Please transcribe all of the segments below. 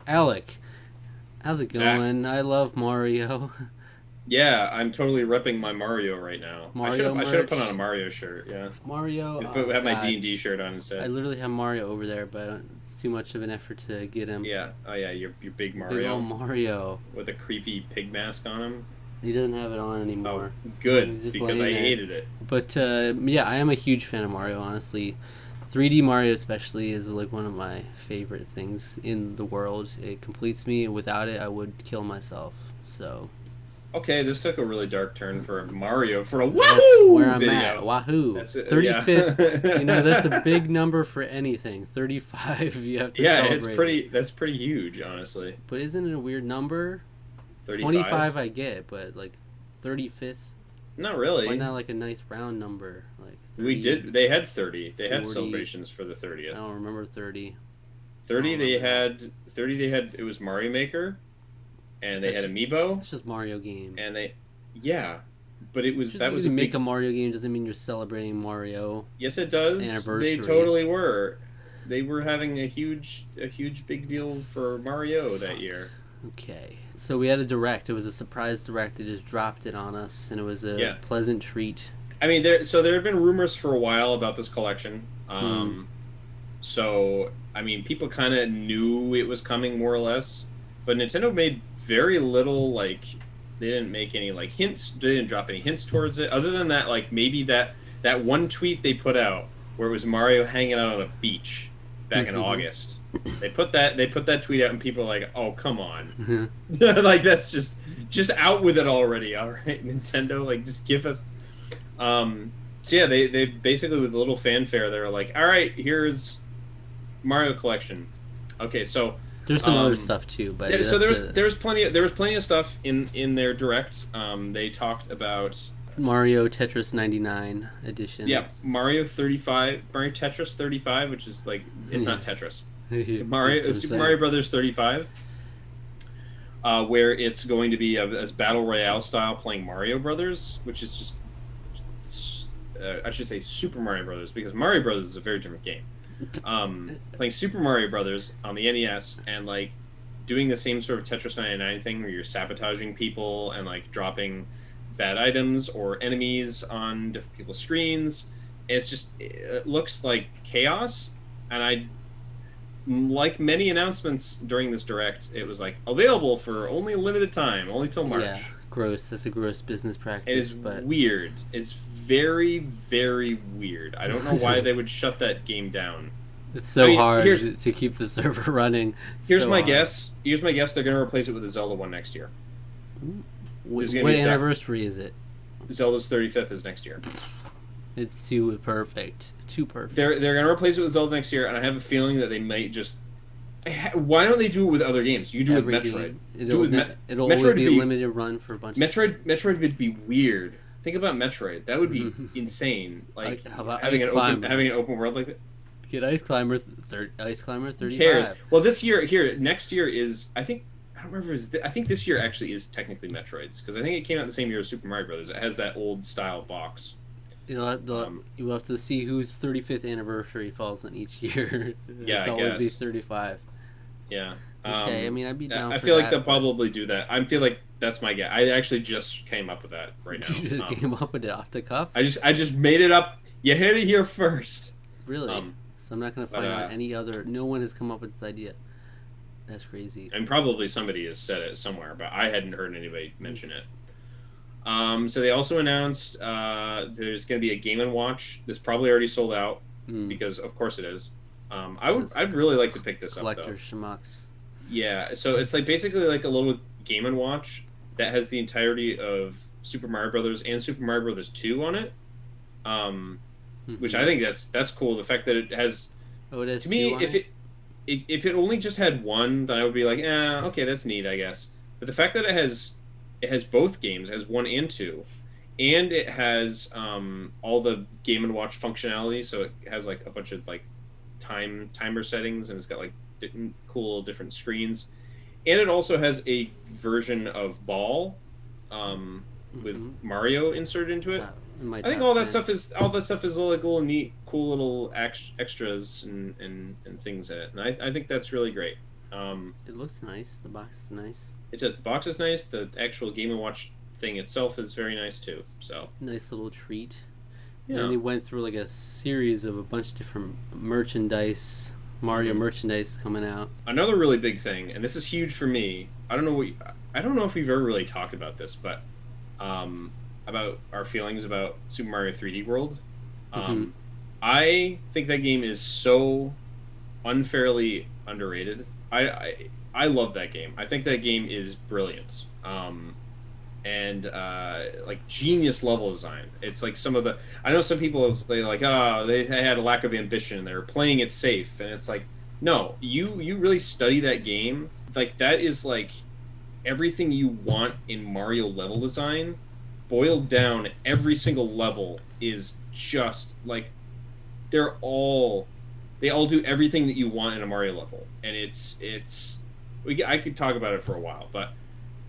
Alec, how's it Zach. going? I love Mario. Yeah, I'm totally repping my Mario right now. I should Mario have I should have put on a merch. Mario shirt. Yeah, Mario, but oh have my D god. and D shirt on I instead. literally have Mario over there, but it's too much of an effort to get him. Yeah. Oh yeah, your big Big ol' Mario Mario. with a creepy pig mask on him. He doesn't have it on Oh, anymore. good He's just because laying I there. hated it. But yeah, I am a huge fan of Mario, honestly. 3D Mario especially is like one of my favorite things in the world. It completes me. Without it, I would kill myself. So Okay, this took a really dark turn for a Mario for a that's where Wahoo I'm at. video. Wahoo! That's 35th. You know, that's a yeah. big number for anything. 35, you have to Yeah, it's celebrate it. pretty. That's pretty huge, honestly. But isn't it a weird number? 35? 25 I get, but like 35th, Not why really. not like a nice round number? Like We 30, did. They had 30. They had 40. celebrations for the I 30th. don't remember 30. I don't 30 they remember that. had 30 they had it was Mario Maker and they That's had just Amiibo that's just Mario game. and they yeah, but it was Just that because was a you make a big Mario game doesn't mean you're celebrating Mario yes it does. They anniversary. totally were. They were having a huge big deal for Mario that Fuck. year. Okay. So we had a direct. It was a surprise direct. They just dropped it on us, and it was a Yeah. pleasant treat. I mean there have been rumors for a while about this collection. Hmm. So I mean people kind of knew it was coming more or less, but Nintendo made very little like they didn't make any like hints, they didn't drop any hints towards it other than that like maybe that one tweet they put out where it was Mario hanging out on a beach back in August. They put that tweet out and people are like, "Oh, come on." Like that's just out with it already. All right, Nintendo, like just give us so yeah, they basically with a little fanfare they were like, "All right, here's Mario collection." Okay, so There's some other um, stuff too, but so that's the there was plenty of stuff in their direct. They talked about Mario Tetris 99 edition. yeah Mario Tetris 35, which is like it's Yeah, not Tetris. that's Mario what I'm Super saying. Mario Brothers 35, where it's going to be a battle royale style playing Mario Brothers, which is just I should say Super Mario Brothers because Mario Brothers is a very different game. Playing Super Mario Brothers on the NES and like doing the same sort of Tetris 99 thing where you're sabotaging people and like dropping bad items or enemies on different people's screens. It looks like chaos, and I like many announcements during this direct. It was like available for only a limited time, only till Yeah, March. gross. That's a gross business It practice, is but weird. It's very, very weird. I don't know why they would shut that game down. it's I so mean, hard to keep the server running. here's So my hard. guess. Here's my guess. They're gonna replace it with a Zelda one next year. There's gonna What be anniversary is it? Zelda's 35th is next year. It's too perfect. Too perfect. They're gonna replace it with Zelda next year, and I have a feeling that they might just. Why don't they do it with other games? You do it with Every Metroid. game. Do it with It'll always Metroid. Would be a be limited run for a bunch of Metroid. Metroid would be weird. Think about Metroid. That would be insane. Like How about having Ice an open Climber? having an open world like that. Get Ice Climber Who cares? 35. Well, this year here next year is I don't remember. I think this year actually is technically Metroid's because I think it came out the same year as Super Mario Brothers. It has that old style box. Um, You'll have to see whose 35th anniversary falls on each year. yeah, It's I always be guess. 35. Yeah. Okay, I mean, I'd be down I for feel like they'll that, but probably do that. I feel like that's my guess. I actually just came up with that right you now. just came up with it off the cuff? I just made it up. You heard it here first. Really? Um, So I'm not going to but find out any other. No one has come up with this idea. That's crazy. and probably somebody has said it somewhere, but I hadn't heard anybody mention it. So they also announced there's going to be a Game and Watch. This probably already sold out Hmm. because of course it is. Those I'd really like to pick this up collector though. schmucks. Yeah, so it's like basically like a little Game and Watch that has the entirety of Super Mario Brothers and Super Mario Brothers 2 on it. Which Hmm. I think that's cool. The fact that it has Oh, it has to two me on if it? it only just had one, then I would be like, okay, that's neat, I guess. But the fact that it has both games, it has one and two, and it has all the Game and Watch functionality. So it has like a bunch of like timer settings, and it's got like cool different screens, and it also has a version of Ball with Hmm. Mario inserted into it. In my I think top 10. all that stuff is like little neat, cool little extras and things in it, and I think that's really great. It looks nice. The box is nice. It does. The box is nice. The actual Game and Watch thing itself is very nice too. So Nice little treat. And then yeah. they went through like a series of a bunch of different merchandise, Mario Mhm. merchandise coming out. Another really big thing, and this is huge for me. I don't know if we've ever really talked about this, but about our feelings about Super Mario 3D World. Mm-hmm. Um, I think that game is so unfairly underrated. I love that game. I think that game is brilliant. And like genius level design. It's like some of the I know some people say like they had a lack of ambition. They were playing it safe, and it's like no, you really study that game. Like that is like everything you want in Mario level design boiled down. Every single level is just like they're all they all do everything that you want in a Mario level, and I could talk about it for a while, but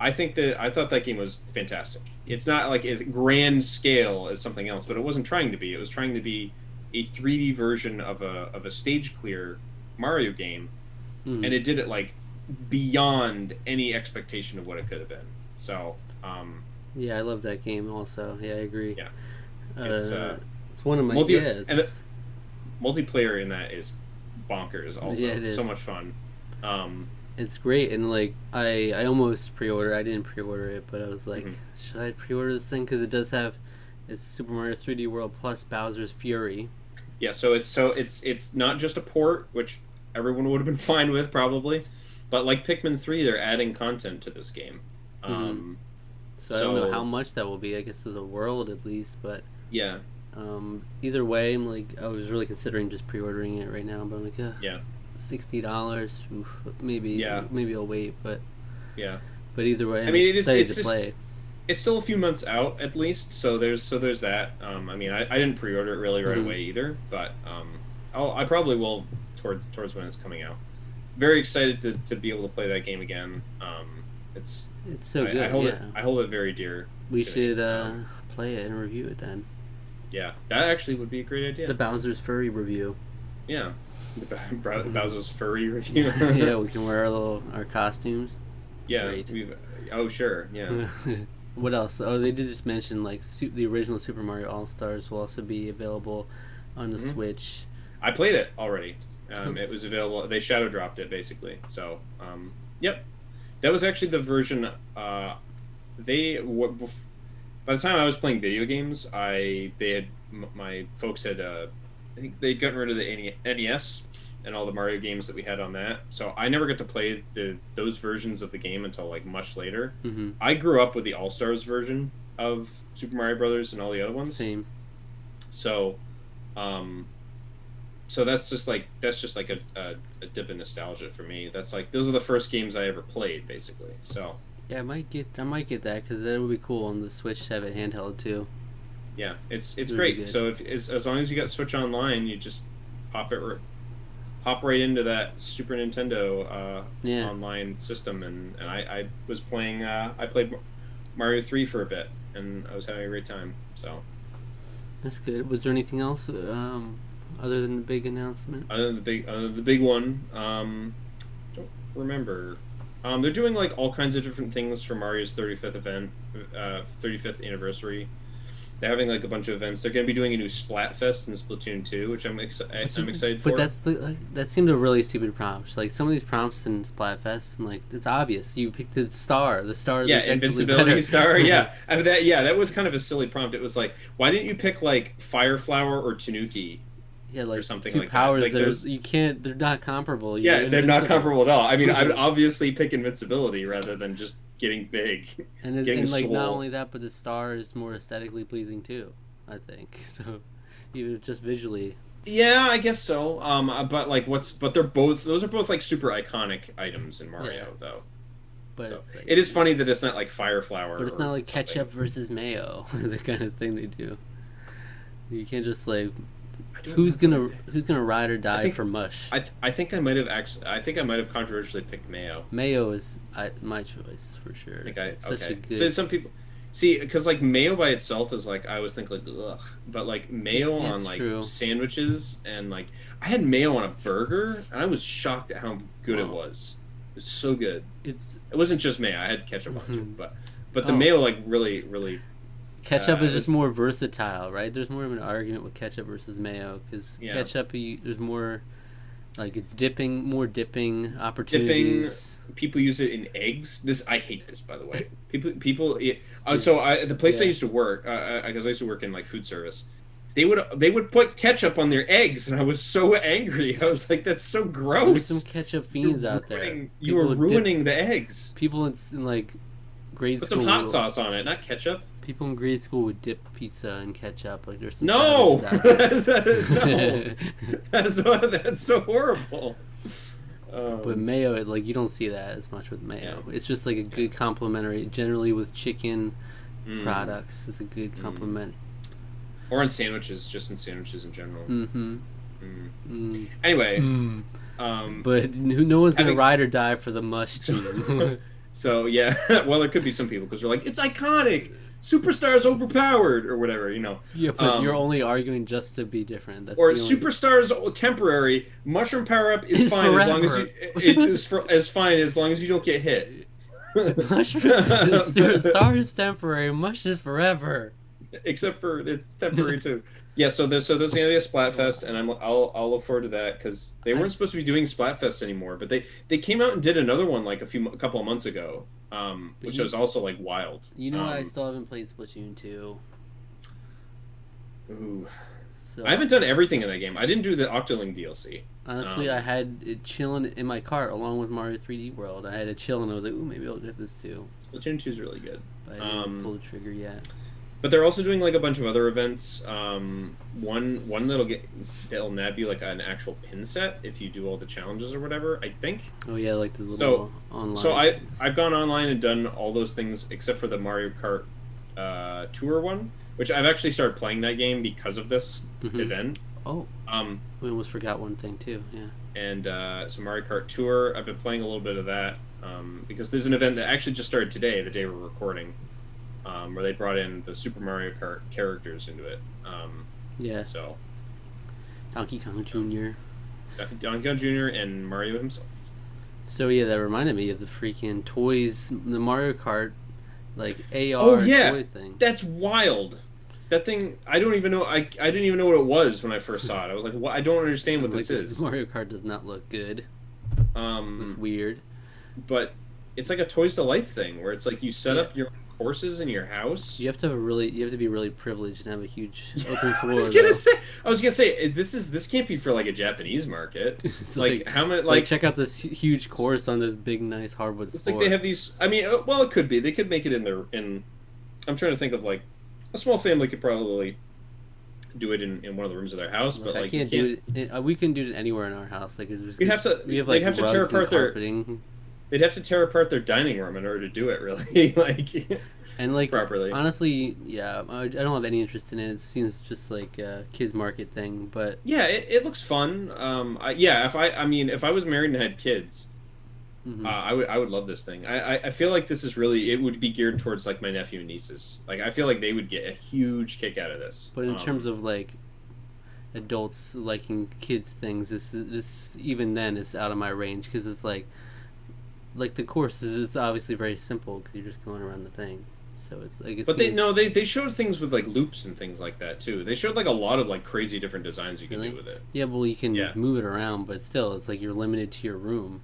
I thought that game was fantastic. It's not like as grand scale as something else, but it wasn't trying to be. It was trying to be a 3D version of a stage clear Mario game, Mm-hmm. and it did it like beyond any expectation of what it could have been. So, Yeah, I love that game also. Yeah, I agree. yeah, it's It's one of my multi yeah. and the It's, multiplayer in that is bonkers. Also, yeah, it is. so much fun. Um, It's great, and like I almost pre-order. I didn't pre-order it, but I was like, Mhm. should I pre-order this thing? Because it does have it's Super Mario 3D World plus Bowser's Fury. Yeah, it's not just a port, which everyone would have been fine with probably, but like Pikmin 3, they're adding content to this game. Mhm. Um, So I don't know how much that will be. I guess there's a world at least, but yeah, either way, I'm like I was really considering just pre-ordering it right now, but I'm like, yeah, $60. Maybe Yeah. maybe I'll wait, but yeah. either way, I I'm mean, excited it's to just play. it's still a few months out at least, so there's that. I mean, I didn't pre-order it really right Mhm. away either, but I probably will towards when it's coming out. Very excited to be able to play that game again. It's It's so good. I hold it very dear. We to me. should play it and review it then. Yeah, that actually would be a great idea. The Bowser's Furry review. Yeah, the Bowser's furry review. Yeah, we can wear our costumes. Yeah, Great. oh sure, yeah. What else? Oh, they did just mention like the original Super Mario All Stars will also be available on the Mhm. Switch. I played it already. It was available. They shadow dropped it basically. So, yep, that was actually the version. By the time I was playing video games, my folks had I think they'd gotten rid of the NES and all the Mario games that we had on that. So I never got to play those versions of the game until like much later. Mm-hmm. I grew up with the All Stars version of Super Mario Brothers and all the other ones. Same. So, so that's just like a dip in nostalgia for me. That's like those are the first games I ever played, basically. So Yeah, I might get that because that would be cool on the Switch to have it handheld too. yeah, it's Really great. good. So if as long as you got Switch Online, you just hop right into that Super Nintendo Yeah. online system, and I was playing. I played Mario 3 for a bit, and I was having a great time. So That's good. Was there anything else other than the big announcement? other than the big one, don't remember. They're doing like all kinds of different things for Mario's 35th event, 35th anniversary. They're having like a bunch of events. They're going to be doing a new Splatfest in Splatoon 2, which I'm excited for. But that seemed a really stupid prompt. Like some of these prompts in Splatfest, I'm like, it's obvious. You picked the star. The star is yeah, objectively invincibility better. star. Yeah, I mean, that was kind of a silly prompt. It was like, why didn't you pick like Fire Flower or Tanuki? Yeah, like or something two like that. powers. Like, There's you can't. They're not comparable. Yeah, You're they're not invincible. comparable at all. I mean, I would obviously pick invincibility rather than just getting big. And getting like not swole. only that, but the star is more aesthetically pleasing too. I think so. Even just visually. Yeah, I guess so. But like, those are both like super iconic items in Mario, Yeah. though. But So, it's like, it is funny that it's not like Fire Flower. But it's or not like something. ketchup versus mayo, the kind of thing they do. You can't just like I don't who's remember. gonna ride or die think- for mush. I think I might have controversially picked mayo. Mayo is my choice for sure. It's such a good. So some people see because like mayo by itself is like I always think like ugh, but like mayo Yeah, on it's like true. sandwiches and like I had mayo on a burger and I was shocked at how good it Wow. was. was so good. It wasn't just mayo. I had ketchup on too, but the mayo like really. Ketchup is just more versatile, right? There's more of an argument with ketchup versus mayo because ketchup, there's more like it's more dipping opportunities. People use it in eggs. I hate this, by the way. People. So the place I used to work, because I used to work in like food service. They would put ketchup on their eggs, and I was so angry. I was like, "That's so gross." There's some ketchup fiends out there. You are ruining the eggs. People in like grade school. Put some hot sauce on it, not ketchup. People in grade school would dip pizza in ketchup. Like there's some no, no, that's so horrible. But mayo, you don't see that as much with mayo. Yeah. It's just like a good complementary. Generally with chicken products, it's a good complement. Or in sandwiches, just in sandwiches in general. Anyway, but no one's gonna ride or die for the mush team. So yeah, well, there could be some people because they're like, it's iconic. Superstars overpowered or whatever, you know. Yeah, but you're only arguing just to be different. That's superstars temporary. Mushroom power up is fine forever. As long as you as fine as long as you don't get hit. Mushroom star is temporary. Mush is forever. Except for it's temporary too. Yeah, so there's gonna be a Splatfest, and I'll look forward to that because they weren't supposed to be doing Splatfests anymore, but they came out and did another one like a couple of months ago, which was also like wild. You know, I still haven't played Splatoon 2. Ooh, so I haven't done everything in that game. I didn't do the Octoling DLC. Honestly, I had it chilling in my cart along with Mario 3D World. I had it chilling. I was like, ooh, maybe I'll get this too. Splatoon 2 is really good. But I didn't pull the trigger yet. But they're also doing like a bunch of other events. One that'll nab you like an actual pin set if you do all the challenges or whatever. I think. Oh yeah, like the little online. So I've gone online and done all those things except for the Mario Kart Tour one, which I've actually started playing that game because of this event. Oh. We almost forgot one thing too. Yeah. And so Mario Kart Tour, I've been playing a little bit of that because there's an event that actually just started today, the day we're recording. Where they brought in the Super Mario Kart characters into it. Yeah. So. Donkey Kong Jr. Donkey Kong Jr. and Mario himself. So yeah, that reminded me of the freaking toys, the Mario Kart, like AR toy thing. That's wild. That thing, I don't even know. I didn't even know what it was when I first saw it. I was like, "What? I don't understand what this is." Mario Kart does not look good. It's weird. But it's like a Toys to Life thing where it's like you set up your horses in your house. You have to be really privileged and have a huge open floor. I was gonna say this can't be for like a Japanese market. like how many like check out this huge course on this big nice hardwood floor. It's like they have these. I mean, well, it could be. They could make it in. I'm trying to think of like a small family could probably do it in one of the rooms of their house, but like can't do it. We can do it anywhere in our house. Like we have to. We have like have to tear apart They'd have to tear apart their dining room in order to do it, really. And like properly. Honestly, yeah, I don't have any interest in it. It seems just like a kids market thing, but yeah, it looks fun. If I was married and had kids, I would love this thing. I feel like this is really it would be geared towards like my nephew and nieces. Like I feel like they would get a huge kick out of this. But in terms of like adults liking kids things, this even then is out of my range because it's like the course is obviously very simple because you're just going around the thing. So it's like they showed things with like loops and things like that too. They showed like a lot of like crazy different designs you can do with it. Yeah, well you can move it around, but still it's like you're limited to your room.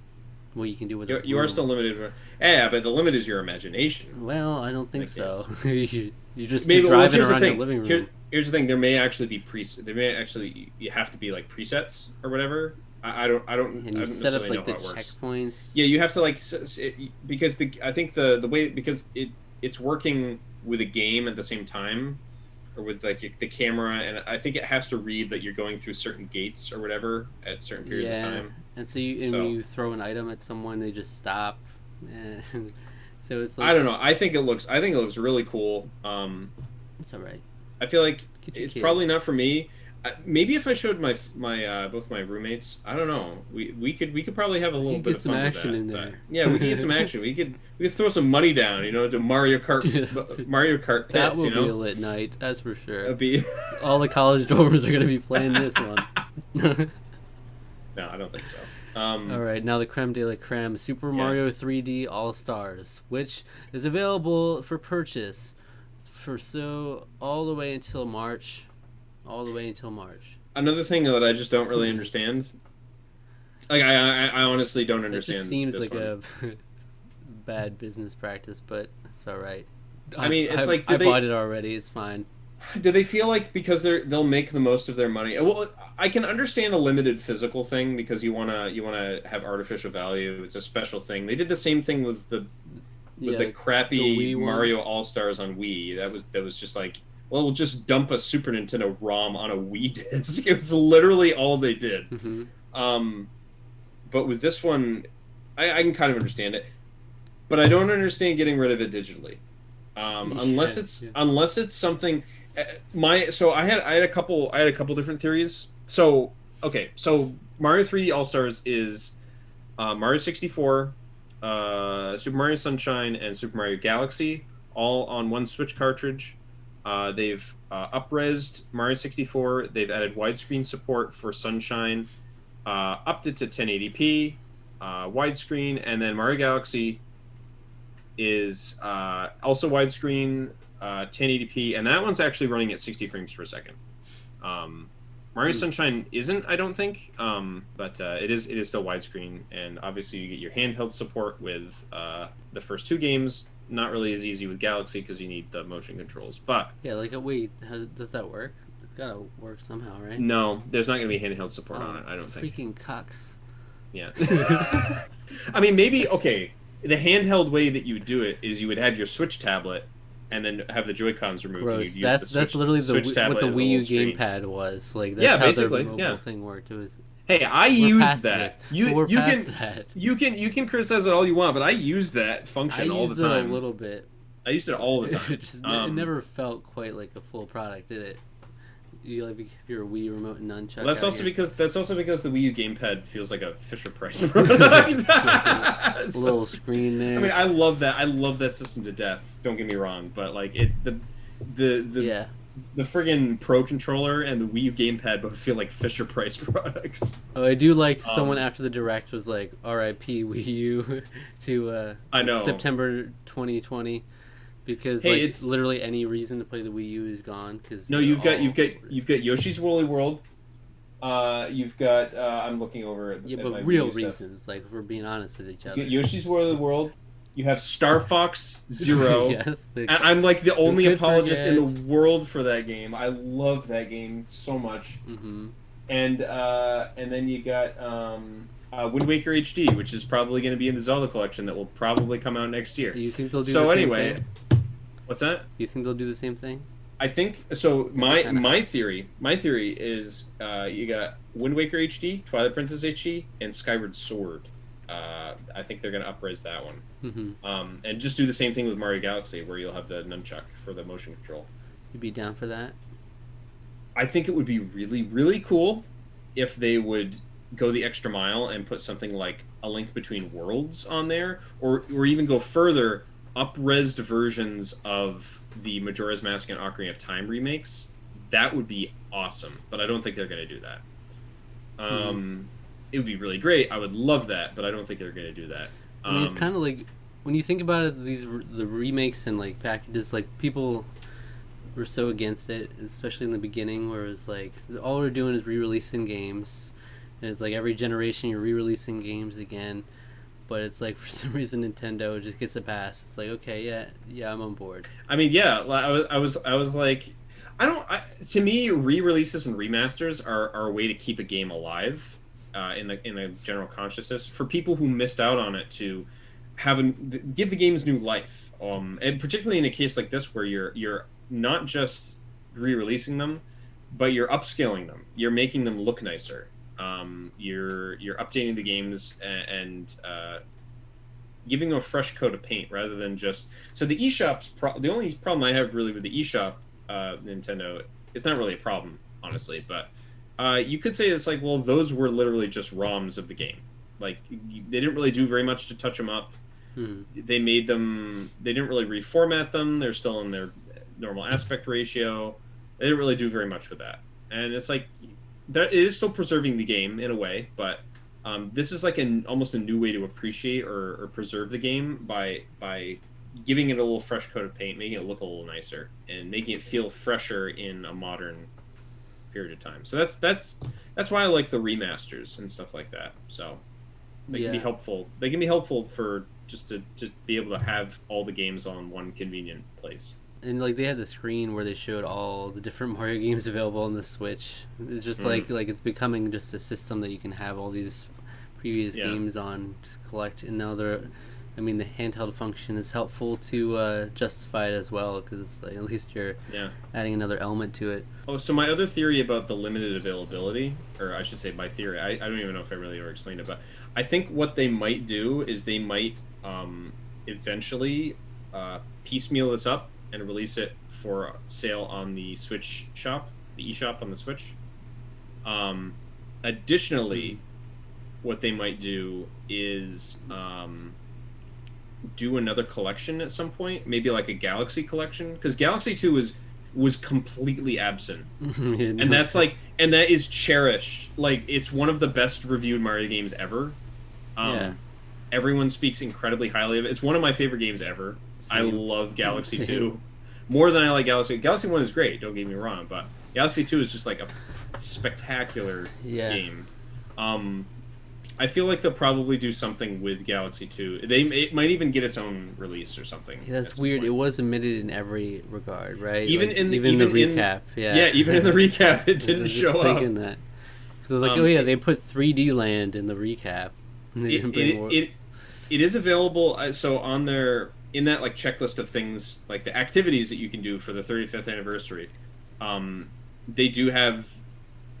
What you can do with it. You are still limited. Yeah, but the limit is your imagination. Well, I don't think so. you just keep driving around your living room. Here's the thing: there may actually be you have to be like presets or whatever. I don't. And you set up like the checkpoints. Yeah, you have to like because I think the way because it's working with a game at the same time, or with like the camera, and I think it has to read that you're going through certain gates or whatever at certain periods of time. And so when you throw an item at someone, they just stop. And so it's like I don't know. I think it looks really cool. It's all right. I feel like it's probably not for me. Maybe if I showed my both my roommates, I don't know. We could probably have a little bit of fun with that. In there. Yeah, we could get some action. We could throw some money down, to Mario Kart pits. That will be a lit night, that's for sure. It'll be all the college dormers are going to be playing this one. No, I don't think so. All right, now the creme de la creme, Super Yeah. Mario 3D All Stars, which is available for purchase for all the way until March, all the way until March. Another thing that I just don't really understand. Like I honestly don't That just understand seems this like one. a bad business practice, but it's all right. I mean, it's like, I bought it already. It's fine. do they feel like because they'll make the most of their money? Well, I can understand a limited physical thing because you wanna have artificial value. It's a special thing. They did the same thing with the Yeah, the crappy Wii one. Mario All Stars on Wii. That was just like, well, we'll just dump a Super Nintendo ROM on a Wii disc. It was literally all they did. Mm-hmm. Um, but with this one, I can kind of understand it, but I don't understand getting rid of it digitally. Unless it's Yeah. unless it's something. I had a couple different theories. So okay, so Mario 3D All Stars is Mario 64, Super Mario Sunshine, and Super Mario Galaxy all on one Switch cartridge. They've up-resed Mario 64. They've added widescreen support for Sunshine, upped it to 1080p, widescreen, and then Mario Galaxy is also widescreen, 1080p, and that one's actually running at 60 frames per second. Mario Sunshine isn't, I don't think, but it is still widescreen, and obviously you get your handheld support with the first two games. Not really as easy with Galaxy because you need the motion controls, but Yeah, like wait, how does that work? It's gotta work somehow, right? no, there's not going to be handheld support on it. I don't think. Freaking cucks. Yeah. I mean, maybe okay. The handheld way that you would do it is you would have your Switch tablet and then have the Joy-Cons removed. Gross. And you'd use That's literally Switch what tablet the as a Wii U little screen. gamepad was. Like that's Yeah, how basically, their mobile yeah. thing worked. It was. Hey, I We're used past that. this. We're You past can that. you can criticize it all you want, but I use that I function all the used it time. a little bit. I used it all the time. It never felt quite like a full product, did it? You like your Wii remote and nunchuck. That's out also here. because the Wii U gamepad feels like a Fisher Price A product. little screen there. I mean, I love that. I love that system to death. Don't get me wrong, but like the yeah. the friggin' Pro controller and the Wii U gamepad both feel like Fisher Price products. Oh, I do like someone after the direct was like, "R.I.P. Wii U" to I know. September 2020, because Hey, like it's- literally any reason to play the Wii U is gone. Because No, you've got Yoshi's Woolly World. You've got I'm looking over at yeah, at my but Wii real U stuff. reasons. Like if we're being honest with each You other. get Yoshi's Woolly World. You have Star Fox Zero. Yes. And I'm like the only Good apologist in forget. the world for that game. I love that game so much. Mm-hmm. And then you got Wind Waker HD, which is probably going to be in the Zelda collection that will probably come out next year. You think they'll do So the same anyway, thing? what's that? You think they'll do the same thing? I think so. My kinda- theory is you got Wind Waker HD, Twilight Princess HD, and Skyward Sword. I think they're going to upraise that one. Mm-hmm. And just do the same thing with Mario Galaxy, where you'll have the nunchuck for the motion control. You'd be down for that? I think it would be really, really cool if they would go the extra mile and put something like A Link Between Worlds on there, or even go further, up-resed versions of the Majora's Mask and Ocarina of Time remakes. That would be awesome, but I don't think they're going to do that. It would be really great. I would love that, but I don't think they're going to do that. I mean, it's kind of like when you think about it, the remakes and like packages, like people were so against it, especially in the beginning, where it's like all we're doing is re-releasing games, and it's like every generation you're re-releasing games again. But it's like for some reason Nintendo just gets a pass. It's like, okay, yeah, I'm on board. I mean, yeah, I was like, to me, re-releases and remasters are a way to keep a game alive in the general consciousness for people who missed out on it, to give the games new life. And particularly in a case like this where you're not just re-releasing them, but you're upscaling them. You're making them look nicer. You're updating the games and giving them a fresh coat of paint rather than just. So the eShop's the only problem I have really with the eShop Nintendo, it's not really a problem, honestly, but you could say it's like, well, those were literally just ROMs of the game. Like they didn't really do very much to touch them up. They made them. They didn't really reformat them. They're still in their normal aspect ratio. They didn't really do very much with that. And it's like, that it is still preserving the game in a way, but This is like almost a new way to appreciate or preserve the game by giving it a little fresh coat of paint, making it look a little nicer, and making it feel fresher in a modern period of time. So that's why I like the remasters and stuff like that. So they can be helpful. They can be helpful for just to be able to have all the games on one convenient place. And like they had the screen where they showed all the different Mario games available on the Switch. It's just like it's becoming just a system that you can have all these previous games on, just collect. And now the handheld function is helpful to justify it as well, because it's like at least you're adding another element to it. Oh, so my other theory about the limited availability, or I should say my theory, I don't even know if I really ever explained it, but I think what they might do is they might eventually piecemeal this up and release it for sale on the Switch shop, the eShop on the Switch. Additionally, what they might do is do another collection at some point, maybe like a Galaxy collection, because Galaxy 2 was completely absent. And that's like, and that is cherished. Like, it's one of the best reviewed Mario games ever. Everyone speaks incredibly highly of it. It's one of my favorite games ever. I love Galaxy 2 more than I like Galaxy. Galaxy 1 is great, don't get me wrong, but Galaxy 2 is just like a spectacular game. I feel like they'll probably do something with Galaxy 2. It might even get its own release or something. Yeah, that's weird. It was omitted in every regard, right? Even like, in the recap. Even in the recap, it didn't show up. Thinking that. So like, they put 3D Land in the recap. It is available. So on their in that like checklist of things, like the activities that you can do for the 35th anniversary, they do have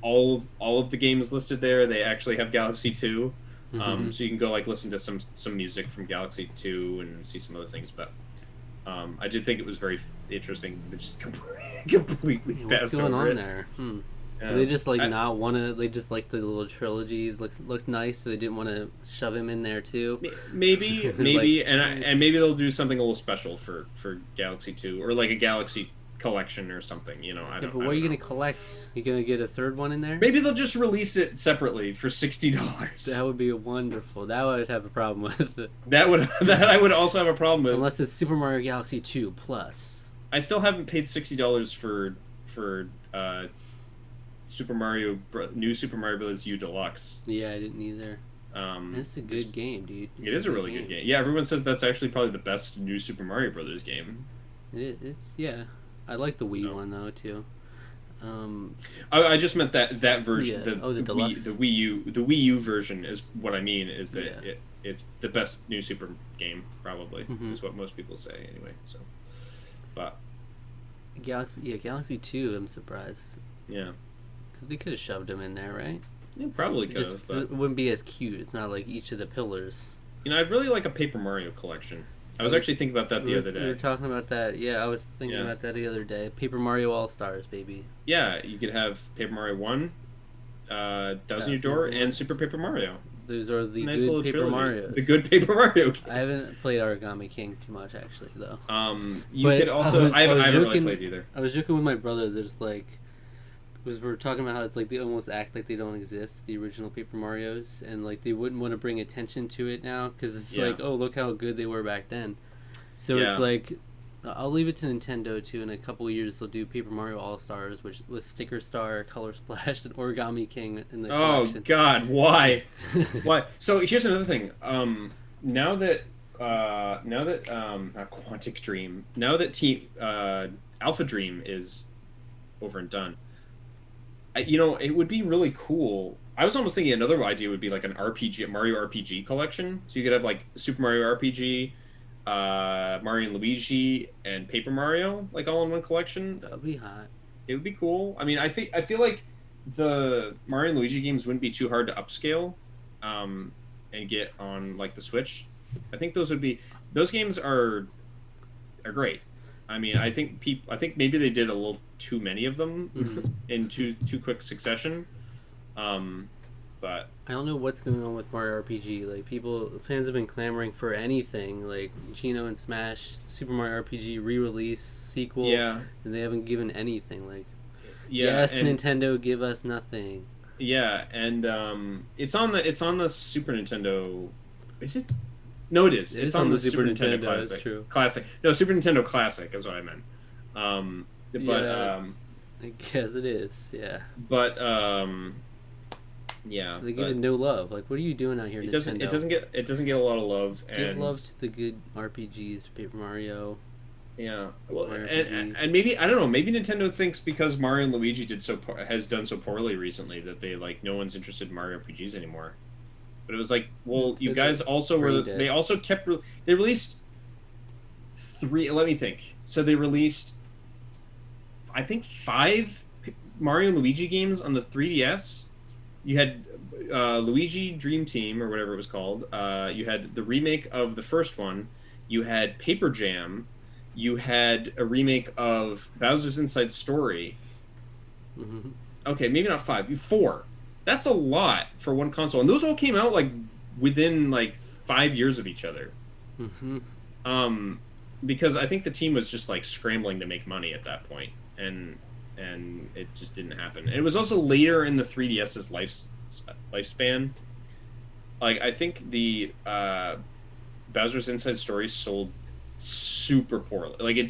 all of the games listed there. They actually have Galaxy 2, so you can go like listen to some music from Galaxy 2 and see some other things. But I did think it was very interesting. They just completely what's going over on there? So they just like not want to. They just like the little trilogy looked nice, so they didn't want to shove him in there too. Maybe, like, and maybe they'll do something a little special for Galaxy 2, or like a Galaxy collection or something. You know, but what are you gonna collect? You gonna get a third one in there? Maybe they'll just release it separately for $60. That would be wonderful. That would have a problem with. That I would also have a problem with. Unless it's Super Mario Galaxy 2 Plus. I still haven't paid $60 for New Super Mario Bros. U Deluxe. Yeah, I didn't either. It's a good game, dude. It is a really good game. Yeah, everyone says that's actually probably the best New Super Mario Brothers game. It's I like the Wii one though too. I just meant that version. The deluxe. The Wii U version is what I mean. Is that it's the best New Super game probably is what most people say anyway. So, but Galaxy 2. I'm surprised. Yeah. They could have shoved him in there, right? Yeah, probably could have. But it wouldn't be as cute. It's not like each of the pillars. You know, I'd really like a Paper Mario collection. I was actually thinking about that the other day. We were talking about that. Yeah, I was thinking about that the other day. Paper Mario All-Stars, baby. Yeah, you could have Paper Mario 1, Thousand Year Door, and Super Paper Mario. Those are the nice good Paper Marios. The good Paper Mario games. I haven't played Origami King too much, actually, though. You could also... I haven't really played either. I was joking with my brother. There's like... Because we were talking about how it's like they almost act like they don't exist, the original Paper Marios, and like they wouldn't want to bring attention to it now because it's like, oh, look how good they were back then. So it's like, I'll leave it to Nintendo too. In a couple of years, they'll do Paper Mario All Stars, which with Sticker Star, Color Splash, and Origami King in the collection. Oh God, why? Why? So here's another thing. Now that Quantic Dream, now that Alpha Dream is over and done. It would be really cool. I was almost thinking another idea would be like an RPG, Mario RPG collection. So you could have like Super Mario RPG, Mario and Luigi, and Paper Mario, like all in one collection. That'd be hot. It would be cool. I mean, I feel like the Mario and Luigi games wouldn't be too hard to upscale, and get on like the Switch. I think those games are great. I mean, I think maybe they did a little too many of them in too quick succession. But I don't know what's going on with Mario RPG. Like fans have been clamoring for anything like Geno and Smash, Super Mario RPG re-release, sequel, and they haven't given anything. Like, yes, Nintendo, give us nothing. Yeah, and it's on the Super Nintendo. Is it? No, it is. It It's is on on the the Super Super Nintendo Nintendo. That's Classic. true. Classic. No, Super Nintendo Classic is what I meant. But Yeah, I guess it is. Yeah, but yeah, they give it but no love. Like, what are you doing out here, Nintendo? it doesn't get a lot of love, Give and love to the good RPGs, Paper Mario, yeah, well, Mario RPG. and maybe I don't know. Maybe Nintendo thinks because Mario and Luigi has done so poorly recently that they like no one's interested in Mario RPGs anymore. But it was like, well, you Because guys of also brain were. dead. They also kept. They released three. Let me think. So they released, I think, five Mario and Luigi games on the 3DS. You had Luigi Dream Team or whatever it was called. You had the remake of the first one. You had Paper Jam. You had a remake of Bowser's Inside Story. Hmm. Okay, maybe not five, four. That's a lot for one console, and those all came out like within like 5 years of each other. Hmm. Um, because I think the team was just like scrambling to make money at that point, and it just didn't happen. And it was also later in the 3DS's lifespan. Like I think the Bowser's Inside Story sold super poorly. Like it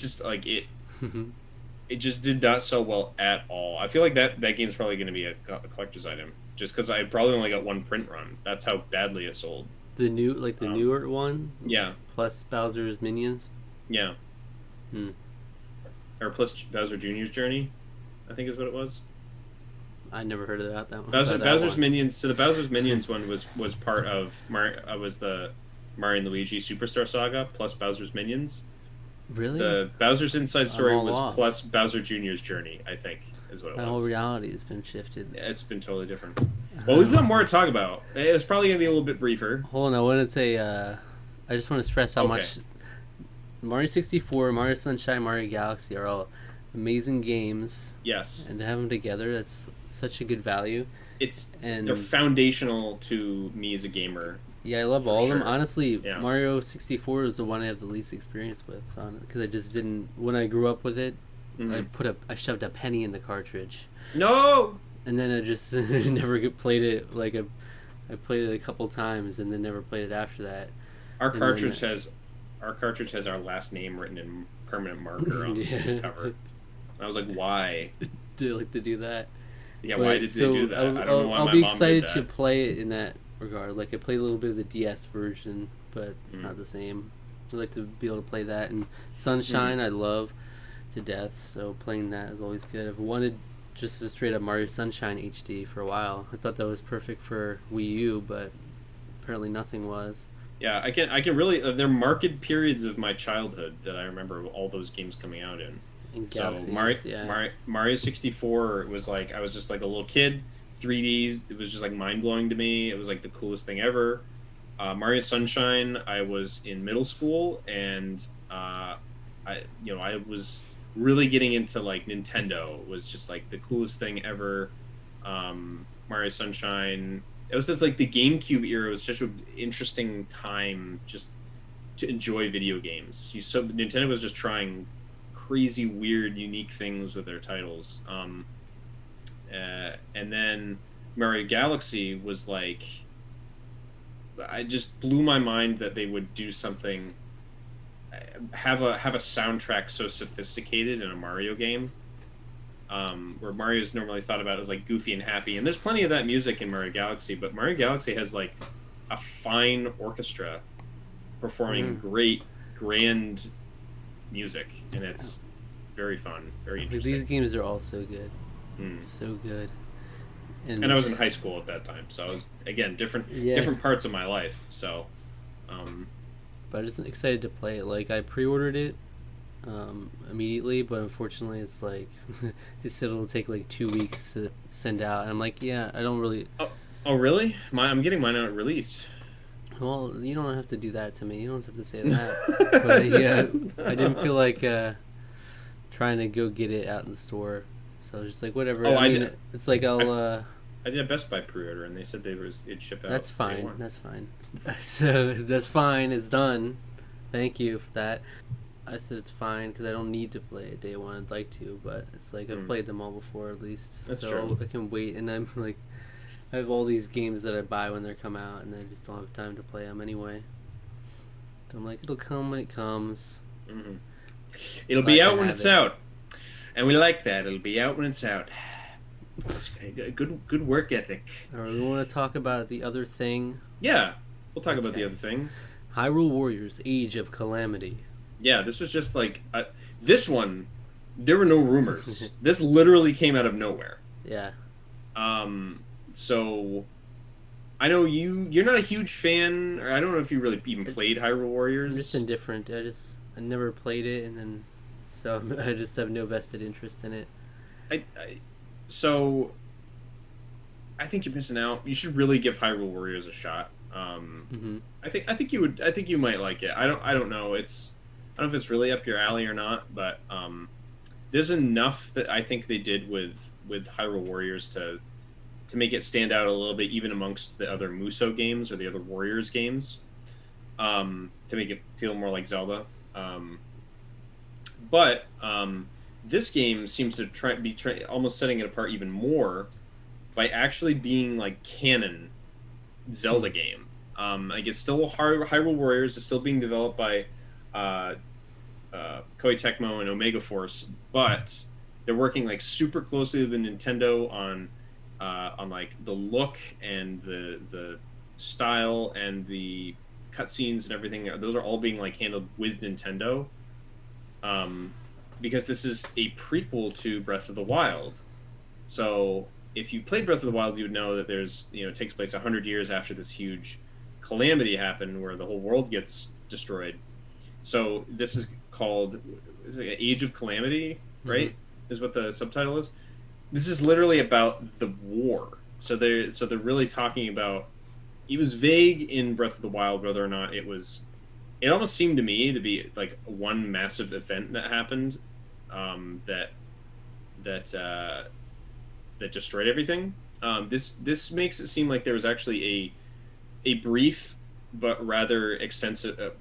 just did not sell well at all. I feel like that game's probably going to be a collector's item just because I probably only got one print run. That's how badly it sold. The Um, newer one, yeah, plus Bowser's minions. yeah, Hmm. or plus Bowser Jr.'s Journey, I think is what it was. I never heard about that one. Bowser's Minions. So the Bowser's Minions one was part of was the Mario and Luigi Superstar Saga plus Bowser's Minions. Really? The Bowser's Inside I'm Story all was lost. plus Bowser Jr.'s Journey, I think, is what it My whole was. reality has been shifted. Yeah, it's been totally different. Well, we've got more to talk about. It's probably gonna be a little bit briefer. Hold on, I want to say, I just want to stress how Okay. much Mario 64, Mario Sunshine, Mario Galaxy are all amazing games, Yes, and to have them together, that's such a good value. they're And foundational to me as a gamer yeah, I love for all of them. sure. Honestly, Yeah. Mario 64 is the one I have the least experience with, because I just didn't. When I grew up with it, Mhm. I shoved a penny in the cartridge, No. and then I just never played it. Like I played it a couple times, and then never played it after that. Our And then cartridge has our last name written in permanent marker on yeah, the cover. And I was like, why? do like to do that. Yeah, But why did they do that? I'll, I don't know why I'll my be mom did excited to that. play it in that regard. Like I played a little bit of the DS version, but it's Mm. not the same. I like to be able to play that. And Mm. Sunshine, I love to death. So playing that is always good. I've wanted just a straight up Mario Sunshine HD for a while. I thought that was perfect for Wii U, but apparently nothing was. Yeah, I can really. There are marked periods of my childhood that I remember all those games coming out in. And So Galaxies, yeah. Mario 64 was like I was just like a little kid. 3D, it was just like mind blowing to me. It was like the coolest thing ever. Mario Sunshine, I was in middle school, and I was really getting into like Nintendo. It was just like the coolest thing ever. Mario Sunshine. It was like the GameCube era was such an interesting time just to enjoy video games. Nintendo was just trying crazy, weird, unique things with their titles. And then Mario Galaxy was like, I just blew my mind that they would do something, have a soundtrack so sophisticated in a Mario game. Where Mario's normally thought about as like goofy and happy, and there's plenty of that music in Mario Galaxy, but Mario Galaxy has like a fine orchestra performing great, grand music, and it's very fun, very Like, interesting. these games are all so good. Mm. So good. And I was in high school at that time, so I was again Yeah. different parts of my life. So, But I'm just excited to play it. Like I pre-ordered it immediately, but unfortunately, it's like they said it'll take like 2 weeks to send out, and I'm like, yeah, I don't really. oh really? I'm getting mine out at release. Well, you don't have to do that to me. You don't have to say that. But yeah, I didn't feel like trying to go get it out in the store, so I was just like, whatever. Oh, I mean, did. it's like I'll. I did a Best Buy pre-order, and they said it'd ship out. That's day fine. one. That's fine. So that's fine. It's done. Thank you for that. I said it's fine because I don't need to play it day one. I'd like to, but it's like I've played them all before at least, That's so true. I can wait. And I'm like, I have all these games that I buy when they come out, and I just don't have time to play them anyway. So I'm like, it'll come when it comes. Mm-hmm. It'll Glad be to out when have it's it. out, and we like that. It'll be out when it's out. Good work ethic. All right, we want to talk about the other thing. Yeah, we'll talk about Okay. the other thing. Hyrule Warriors: Age of Calamity. Yeah, this was just like this one. There were no rumors. This literally came out of nowhere. Yeah. So I know you're not a huge fan, or I don't know if you really even played Hyrule Warriors. I'm just indifferent. I never played it, and then so I just have no vested interest in it. So I think you're missing out. You should really give Hyrule Warriors a shot. I think you would. I think you might like it. I don't know. I don't know if it's really up your alley or not, but there's enough that I think they did with Hyrule Warriors to make it stand out a little bit, even amongst the other Musou games or the other Warriors games, to make it feel more like Zelda. But this game seems to almost setting it apart even more by actually being like canon Zelda game. Like it's still Hyrule Warriors is still being developed by Koei Tecmo and Omega Force, but they're working like super closely with Nintendo on like the look and the style and the cutscenes and everything. Those are all being like handled with Nintendo, because this is a prequel to Breath of the Wild. So if you played Breath of the Wild, you would know that it takes place 100 years after this huge calamity happened where the whole world gets destroyed. So this is called Age of Calamity, right? Mm-hmm. Is what the subtitle is. This is literally about the war. So they're really talking about. It was vague in Breath of the Wild whether or not it was. It almost seemed to me to be like one massive event that happened, that destroyed everything. This makes it seem like there was actually a brief but rather extensive.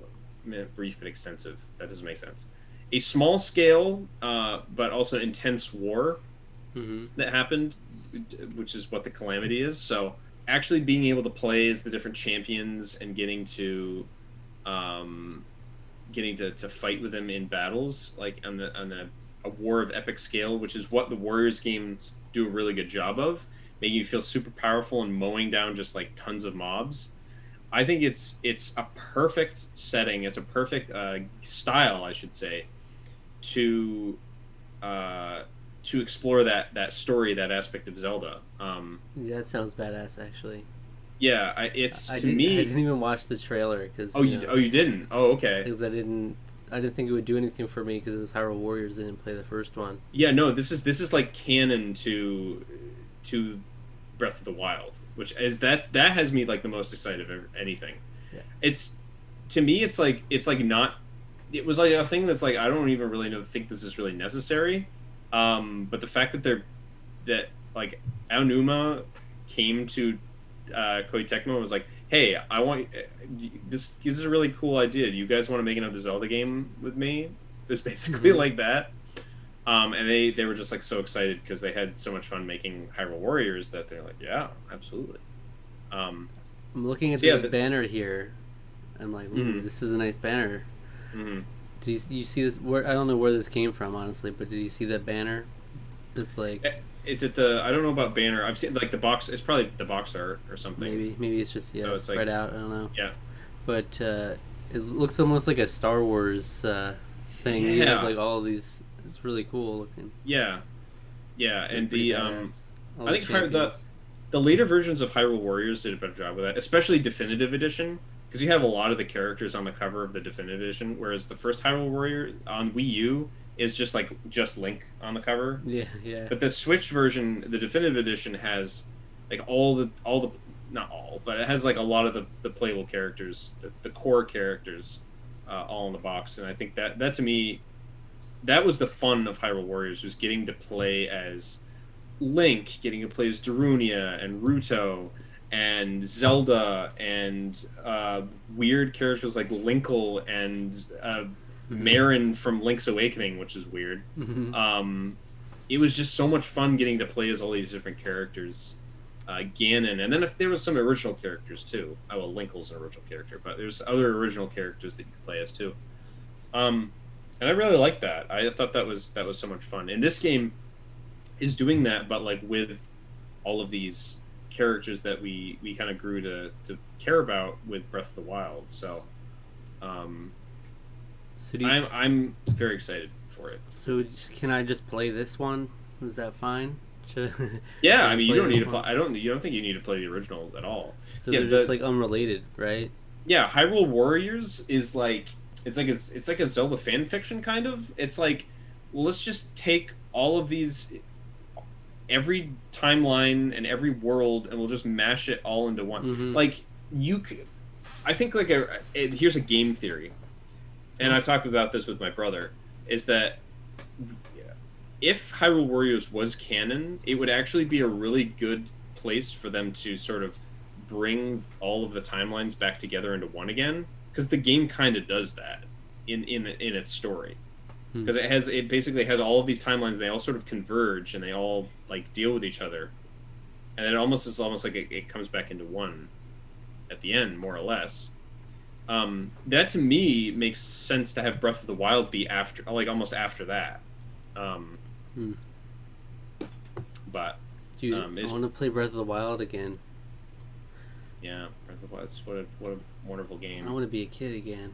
Brief but extensive. That doesn't make sense. A small scale, but also intense war that happened, which is what the Calamity is. So actually being able to play as the different champions and getting to fight with them in battles, like on a war of epic scale, which is what the Warriors games do a really good job of, making you feel super powerful and mowing down just like tons of mobs. I think it's a perfect setting. It's a perfect style, I should say, to explore that story, that aspect of Zelda. Yeah, that sounds badass, actually. Yeah, I didn't even watch the trailer because. You didn't? Oh, okay. Because I didn't think it would do anything for me because it was Hyrule Warriors. I didn't play the first one. Yeah, no, this is like canon to Breath of the Wild, which is that has me like the most excited of anything. Yeah. It's to me, it's like not. It was like a thing that's like I don't even really think this is really necessary, but the fact that like Aonuma came to Koei Tecmo and was like, hey, I want this is a really cool idea. Do you guys want to make another Zelda game with me? It was basically like that. And they were just like so excited because they had so much fun making Hyrule Warriors that they're like, yeah, absolutely. I'm looking at this banner here. I'm like, ooh, this is a nice banner. Mm-hmm. Did you see this? I don't know where this came from, honestly, but did you see that banner? It's like, is it I don't know about banner. I've seen like the box. It's probably the box art or something. Maybe it's just so it's spread out. I don't know. Yeah. But it looks almost like a Star Wars thing. Yeah. You have like all of these. It's really cool looking. Yeah. And the I think champions. the later versions of Hyrule Warriors did a better job with that, especially Definitive Edition, because you have a lot of the characters on the cover of the Definitive Edition, whereas the first Hyrule Warrior on Wii U is just Link on the cover. Yeah. But the Switch version, the Definitive Edition, has like all the not all, but it has like a lot of the playable characters, the core characters, all in the box, and I think that to me, that was the fun of Hyrule Warriors, was getting to play as Link, getting to play as Darunia and Ruto and Zelda and weird characters like Linkle and Marin from Link's Awakening, which is weird. Mm-hmm. It was just so much fun getting to play as all these different characters. Ganon, and then if there was some original characters too. Oh, well, Linkle's an original character, but there's other original characters that you could play as too. And I really liked that. I thought that was so much fun. And this game is doing that, but like with all of these characters that we kind of grew to care about with Breath of the Wild. So, I'm very excited for it. So can I just play this one? Is that fine? Yeah, I mean, you don't need to play. You don't think you need to play the original at all. So they're just like unrelated, right? Yeah, Hyrule Warriors is like it's like a Zelda fan fiction kind of. It's like, well, let's just take all of these, every timeline and every world, and we'll just mash it all into one. Mm-hmm. Like I think like here's a game theory, and I've talked about this with my brother, is that if Hyrule Warriors was canon, it would actually be a really good place for them to sort of bring all of the timelines back together into one again, because the game kind of does that in its story, because it basically has all of these timelines, and they all sort of converge, and they all like deal with each other, and it almost like it comes back into one at the end, more or less. That to me makes sense to have Breath of the Wild be after, like almost after that. But dude, I want to play Breath of the Wild again. Yeah, Breath of the Wild. What a wonderful game. I want to be a kid again.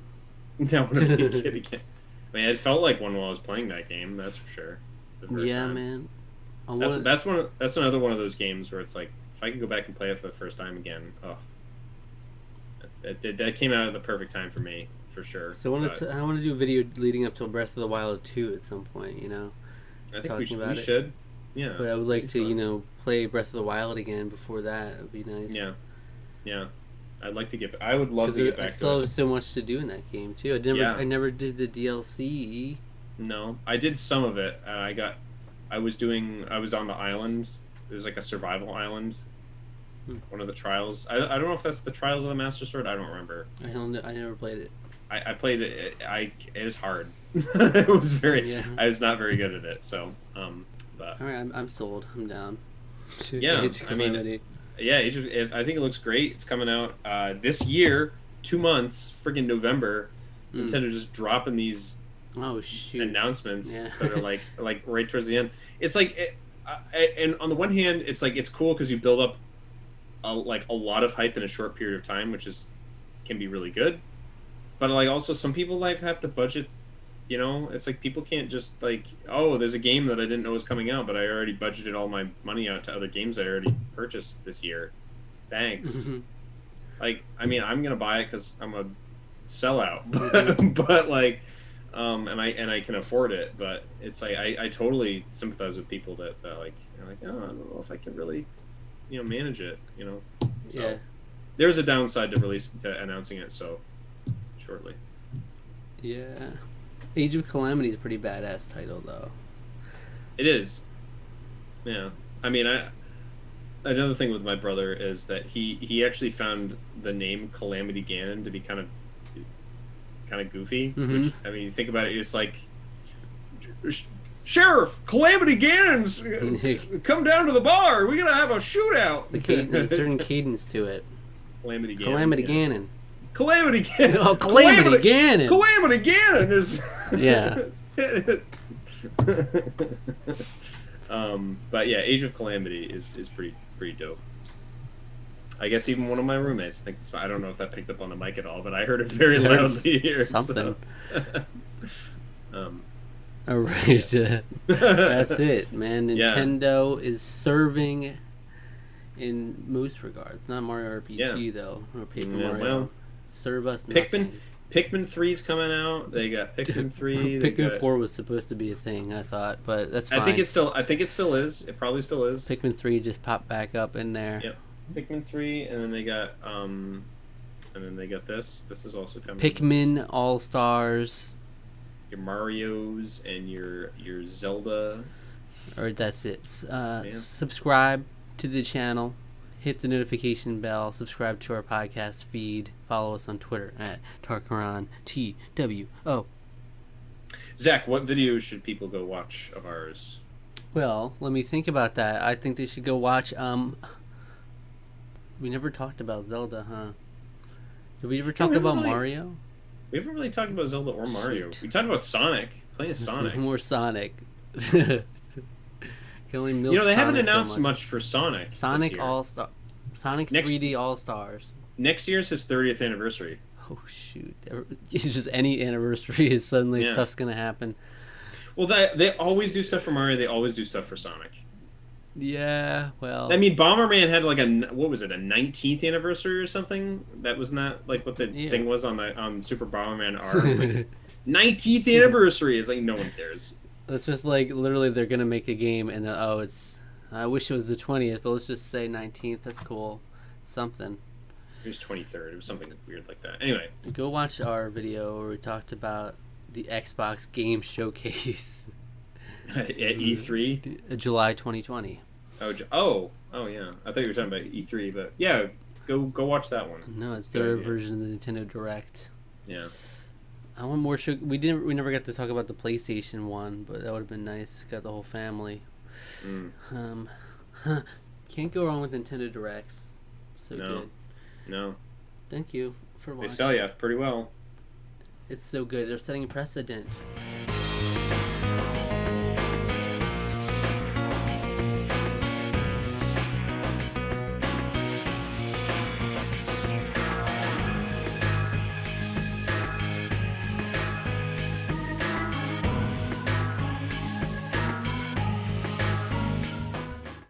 I want to be a kid again. I mean, it felt like one while I was playing that game. That's for sure. Yeah, time. Man. That's another one of those games where it's like, if I could go back and play it for the first time again, that came out at the perfect time for me, for sure. So I want to do a video leading up to Breath of the Wild 2 at some point. I think we should. Yeah. But I would like to, play Breath of the Wild again before that. It would be nice. Yeah. Yeah. I would love to get back to it. I still have so much to do in that game, too. I never did the DLC. No. I did some of it. I was on the island. There's like a survival island. One of the trials. I don't know if that's the Trials of the Master Sword. I don't remember. I never played it. I played it. It is hard. It was I was not very good at it. So, but all right, I'm sold. I'm down. Yeah, I mean, yeah, I think it looks great. It's coming out this year, 2 months, friggin' November. Nintendo just dropping these announcements that are like right towards the end. It's like, and on the one hand, it's like it's cool because you build up a lot of hype in a short period of time, which can be really good. But like also some people have to budget. It's like people can't just like, oh, there's a game that I didn't know was coming out, but I already budgeted all my money out to other games I already purchased this year. Thanks. Like, I mean, I'm gonna buy it because I'm a sellout, but like, and I can afford it. But it's like I totally sympathize with people that like, are like, oh, I don't know if I can really, manage it. So, yeah. There's a downside to announcing it so shortly. Yeah. Age of Calamity is a pretty badass title, though. It is. Yeah. I mean, another thing with my brother is that he actually found the name Calamity Ganon to be kind of goofy. Which, I mean, you think about it, it's like, Sheriff, Calamity Ganon's come down to the bar. We're gonna have a shootout. There's a certain cadence to it. Calamity Ganon. Calamity Ganon. Calamity Ganon. Oh, Calamity Ganon. Calamity Ganon is. Yeah. But yeah, Age of Calamity is pretty dope. I guess even one of my roommates thinks it's fine. I don't know if that picked up on the mic at all, but I heard it very loudly here. Something. So. All right, that's it, man. Nintendo is serving in most regards. Not Mario RPG though, or Paper Mario. Well, serve us nothing. Pikmin 3's coming out. They got Pikmin 3. Pikmin 4 was supposed to be a thing, I thought, but that's fine. I think it still is. It probably still is. Pikmin 3 just popped back up in there. Yep. Pikmin 3, and then they got this. This is also coming. Pikmin All Stars. Your Marios and your Zelda. Or that's it. Subscribe to the channel. Hit the notification bell. Subscribe to our podcast feed. Follow us on Twitter at Tarqaron TWO. Zach, what videos should people go watch of ours? Well, let me think about that. I think they should go watch We never talked about Zelda, huh? Did we ever Yeah, talk we haven't about really Mario? we haven't really talked about Zelda or Mario. Shoot. We talked about Sonic. Playing Sonic. More Sonic. Can only You milk know, they haven't Sonic so announced much. much for Sonic this Sonic year. All-Star... Sonic Next 3D All-Stars. next year's his 30th anniversary. Oh, shoot. Just any anniversary is suddenly Yeah. stuff's going to happen. Well, they always do stuff for Mario. They always do stuff for Sonic. Yeah, well... I mean, Bomberman had like what was it, a 19th anniversary or something? That was not like what the thing was on Super Bomberman R. It was like 19th anniversary. It's like no one cares. It's just like literally they're gonna make a game and it's. I wish it was the 20th, but let's just say 19th. That's cool. Something. It was 23rd. It was something weird like that. Anyway, Go watch our video where we talked about the Xbox Game Showcase. at E3. July 2020. Oh, yeah. I thought you were talking about E3, but yeah, go watch that one. No, it's Good their idea. version of the Nintendo Direct. Yeah. I want more show. We never got to talk about the PlayStation one, but that would have been nice. Got the whole family. Mm. Can't go wrong with Nintendo Directs. So No. good. No, Thank you for they watching. sell you pretty well. It's so good. They're setting a precedent.